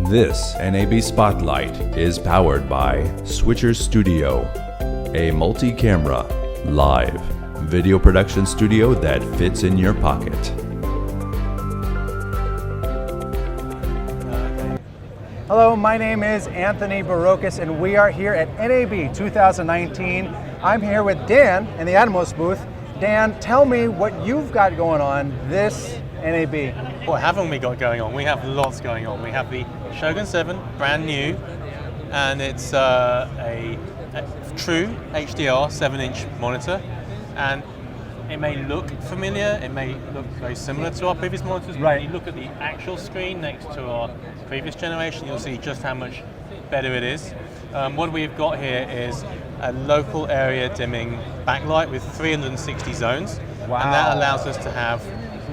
This NAB Spotlight is powered by Switcher Studio, a multi-camera, live video production studio that fits in your pocket. Hello, my name is Anthony Burokas, and we are here at NAB 2019. I'm here with Dan in the Atomos booth. Dan, tell me what you've got going on this NAB. What haven't we got going on? We have lots going on. We have the Shogun 7, brand new, and it's a true HDR 7-inch monitor, and it may look familiar, it may look very similar to our previous monitors, but when you look at the actual screen next to our previous generation, you'll see just how much better it is. What we've got here is a local area dimming backlight with 360 zones, and that allows us to have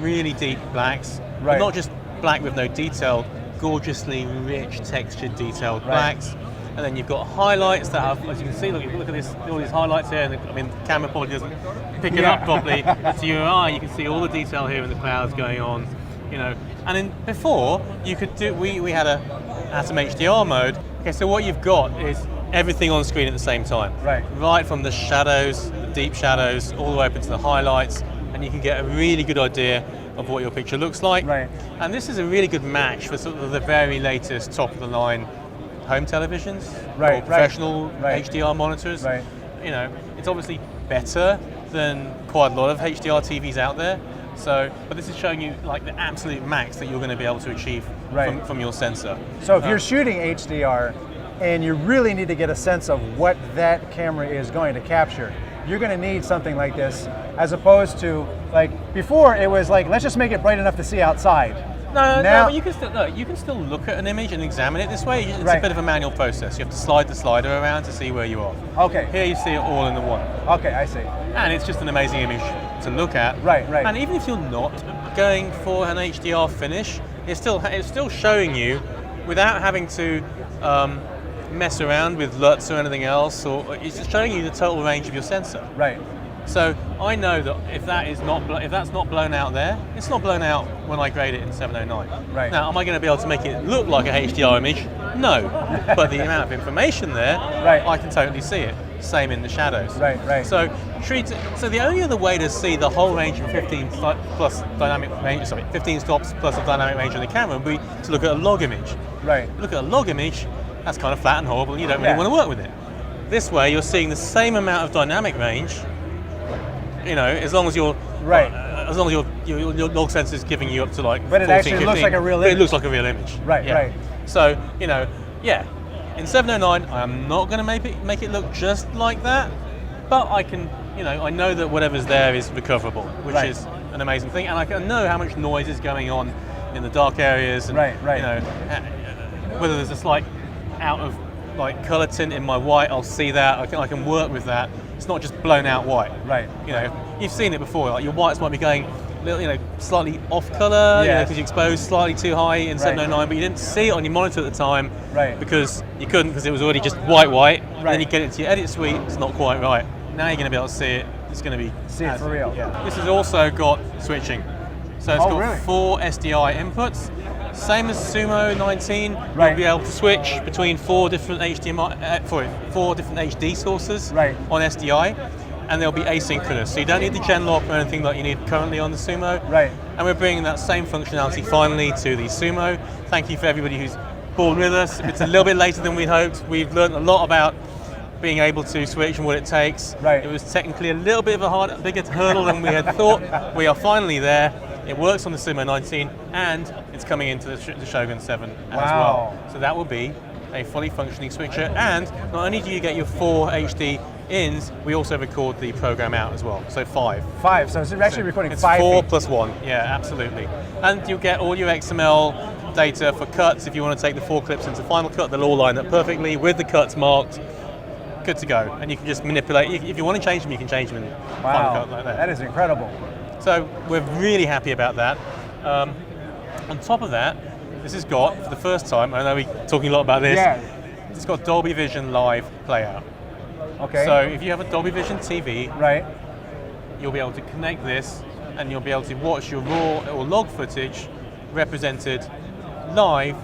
really deep blacks, but not just black with no detail, gorgeously rich textured detailed blacks. And then you've got highlights that have, as you can see, look at this, all these highlights here, and I mean the camera probably doesn't pick it up properly, but to your eye you can see all the detail here in the clouds going on, you know. And then before, you could do, we had a Atom HDR mode. Okay, so what you've got is everything on screen at the same time. Right from the shadows, the deep shadows, all the way up into the highlights, and you can get a really good idea of what your picture looks like. And this is a really good match for sort of the very latest top of the line home televisions or professional HDR monitors. You know, it's obviously better than quite a lot of HDR TVs out there. So, but this is showing you like the absolute max that you're going to be able to achieve from your sensor. So if you're shooting HDR and you really need to get a sense of what that camera is going to capture, you're going to need something like this, as opposed to, like, before it was like, let's just make it bright enough to see outside. No, but you can still look at an image and examine it this way. It's a bit of a manual process. You have to slide the slider around to see where you are. Okay. Here you see it all in the one. Okay, I see. And it's just an amazing image to look at. And even if you're not going for an HDR finish, it's still showing you without having to mess around with LUTs or anything else, or it's just showing you the total range of your sensor. So I know that if that's not blown out there, it's not blown out when I grade it in 709. Now, am I going to be able to make it look like a HDR image? No. But the amount of information there, I can totally see it. Same in the shadows. So the only other way to see the whole range of 15 plus dynamic range, 15 stops plus a dynamic range on the camera would be to look at a log image. Look at a log image, that's kind of flat and horrible, and you don't really want to work with it. This way, you're seeing the same amount of dynamic range. You know, as long as your log sensor is giving you up to like 14, but it actually 15, looks like a real image. It looks like a real image. So, you know, in 709, I'm not going to make it look just like that, but I can, you know, I know that whatever's there is recoverable, which is an amazing thing, and I can know how much noise is going on in the dark areas, and you know, whether there's a slight out of like color tint in my white, I'll see that. I can work with that. It's not just blown out white. You know, you've seen it before. Like your whites might be going, you know, slightly off color, because you exposed slightly too high in 709, but you didn't see it on your monitor at the time because you couldn't, because it was already just white. Then you get it to your edit suite, it's not quite right. Now you're going to be able to see it. It's going to be it for real. This has also got switching, so it's got 4 SDI inputs. Same as Sumo 19, you'll be able to switch between 4 different HD sources on SDI, and they'll be asynchronous. So you don't need the gen lock or anything like you need currently on the Sumo. And we're bringing that same functionality finally to the Sumo. Thank you for everybody who's born with us. It's a little bit later than we'd hoped. We've learned a lot about being able to switch and what it takes. It was technically a little bit of a bigger hurdle than we had thought. We are finally there. It works on the Sumo 19, and it's coming into the Shogun 7 as well. So that will be a fully functioning switcher, and not only do you get your 4 HD ins, we also record the program out as well, so 5. 5, so it's actually recording 5 It's 4 feet. plus 1, yeah, absolutely. And you'll get all your XML data for cuts. If you want to take the 4 clips into Final Cut, they'll all line up perfectly with the cuts marked. Good to go, and you can just manipulate. If you want to change them, you can change them in Final Cut like that. That is incredible. So we're really happy about that. On top of that, this has got, for the first time, I know we're talking a lot about this, it's got Dolby Vision live playout. So if you have a Dolby Vision TV, you'll be able to connect this, and you'll be able to watch your raw or log footage represented live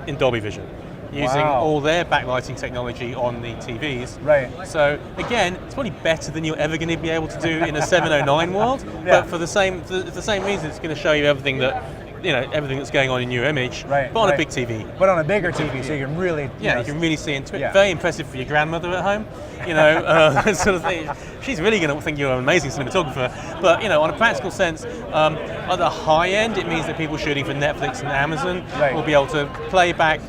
in Dolby Vision, using all their backlighting technology on the TVs. Right. So again, it's probably better than you're ever going to be able to do in a 709 world. Yeah. But for the same reason, it's going to show you everything that's going on in your image, Right, but on a right. big TV. But on a bigger TV, so you can really You can really see into it. Yeah. Very impressive for your grandmother at home, sort of thing. She's really going to think you're an amazing cinematographer. But on a practical sense, at the high end, it means that people shooting for Netflix and Amazon will be able to play back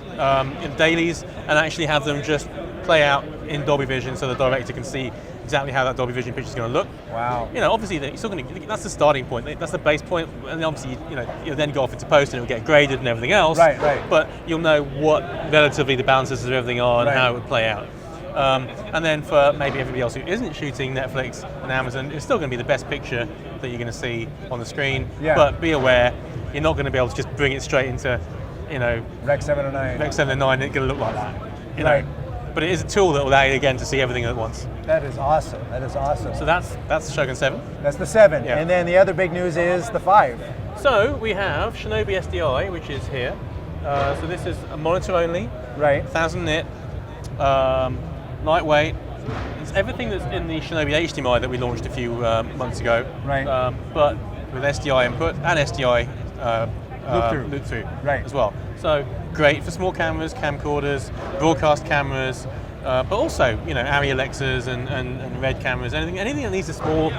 in dailies and actually have them just play out in Dolby Vision, so the director can see exactly how that Dolby Vision picture is going to look. Wow. Obviously, you're still going to. That's the starting point. That's the base point, and obviously, you'll then go off into post and it'll get graded and everything else. Right. But you'll know what relatively the balances of everything are and Right. how it would play out. And then for maybe everybody else who isn't shooting Netflix and Amazon, it's still going to be the best picture that you're going to see on the screen. Yeah. But be aware, you're not going to be able to just bring it straight into, Rec 709. Rec 709. It's going to look like that. Right. But it is a tool that will allow you again to see everything at once. That is awesome. That is awesome. So that's the Shogun 7. That's the 7. Yeah. And then the other big news is the 5. So we have Shinobi SDI, which is here. So this is a monitor only, Right. 1000 nit, lightweight. It's everything that's in the Shinobi HDMI that we launched a few months ago. Right. But with SDI input and SDI loop through Right. as well. So great for small cameras, camcorders, broadcast cameras, but also ARRI Alexas and Red cameras. Anything that needs a small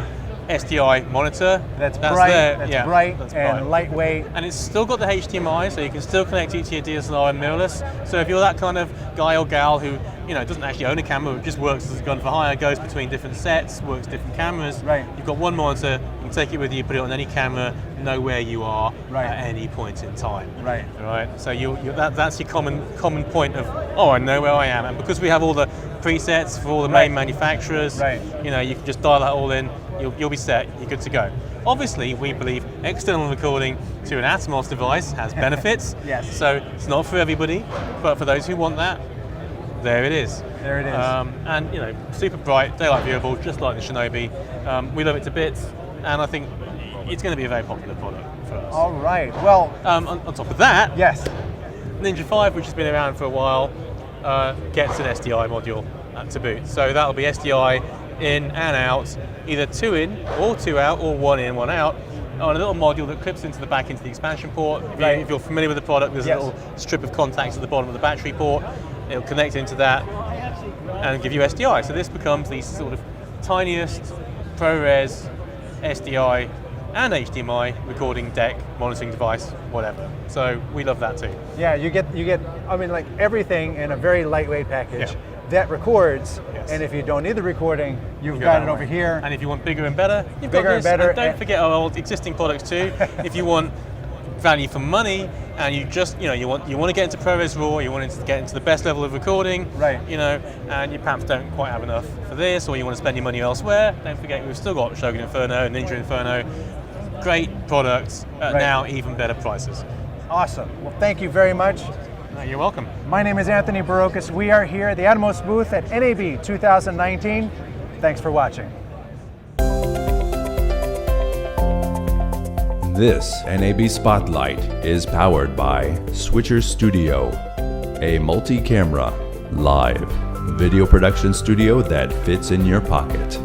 SDI monitor. That's bright. There. That's Yeah, bright that's and bright. lightweight. And it's still got the HDMI, so you can still connect it to your DSLR and mirrorless. So if you're that kind of guy or gal who doesn't actually own a camera, but just works as a gun for hire, goes between different sets, works different cameras. Right. You've got one monitor, you can take it with you, put it on any camera, know where you are Right. at any point in time. Right. All right. So that's your common point of I know where I am, and because we have all the presets for all the main manufacturers, Right. you can just dial that all in. You'll be set. You're good to go. Obviously, we believe external recording to an Atomos device has benefits. Yes. So it's not for everybody, but for those who want that, there it is. There it is. And super bright, daylight viewable, just like the Shinobi. We love it to bits, and I think it's going to be a very popular product for us. All right. Well, On top of that, yes. Ninja 5, which has been around for a while, gets an SDI module to boot. So that'll be SDI in and out, either 2 in or 2 out, or 1 in, 1 out, on a little module that clips into the back into the expansion port. If you're familiar with the product, there's Yes. a little strip of contacts at the bottom of the battery port. It'll connect into that and give you SDI. So this becomes the sort of tiniest ProRes SDI and HDMI recording deck, monitoring device, whatever. So we love that too. Yeah, you get like everything in a very lightweight package Yeah. that records. Yes. And if you don't need the recording, you've You go got that it over way. here. And if you want bigger and better, you've Bigger got and this. better, And don't and- forget our old existing products too. If you want value for money, and you just you want to get into ProRes RAW, you want to get into the best level of recording, Right. and you perhaps don't quite have enough for this, or you want to spend your money elsewhere. Don't forget we've still got Shogun Inferno, Ninja Inferno, great products at Right. now even better prices. Awesome. Well, thank you very much. No, you're welcome. My name is Anthony Burokas. We are here at the Atomos booth at NAB 2019. Thanks for watching. This NAB Spotlight is powered by Switcher Studio, a multi-camera, live video production studio that fits in your pocket.